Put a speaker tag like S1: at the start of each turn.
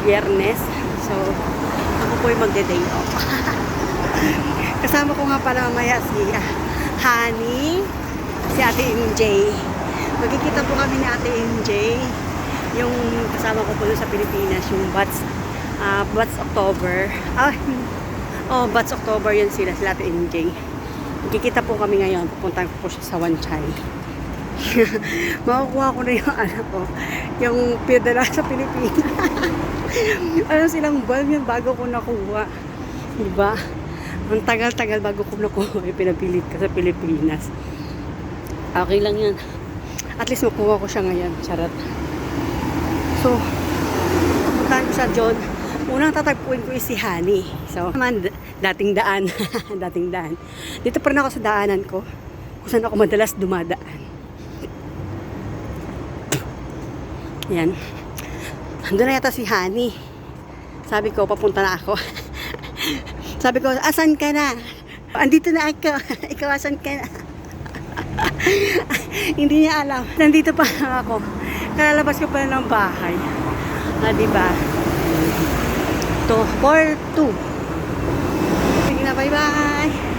S1: Biyernes. So, ako po yung magde-day off. Kasama ko nga pala mamaya si Honey, si Ate MJ. Magkikita po kami ni Ate MJ. Yung kasama ko po doon sa Pilipinas, yung Bats October. Bats October yun sila Ate MJ. Magkikita po kami ngayon. Pupunta po siya sa Wanchay. Makukuha ko na yung anak ko. Yung pinadala sa Pilipinas. Ano silang buwan yun bago ko nakuha. Diba? Ang tagal-tagal bago ko nakuha. Pinapilit ka sa Pilipinas. Okay lang yan. At least makuha ko siya ngayon. Charot. So, pupuntahan ko sa John. Unang tatagpuin ko is si Honey. So, naman, dating daan. Dating daan. Dito pa rin ako sa daanan ko. Kung saan ako madalas dumadaan. Yan. Andun na yata si Honey. Sabi ko, papunta na ako. Sabi ko, asan ka na? Andito na ako. Ikaw, asan ka na? Hindi niya alam. Nandito pa ako. Kalalabas ko pa ng bahay. Diba? 2 for 2. Sige na, bye-bye.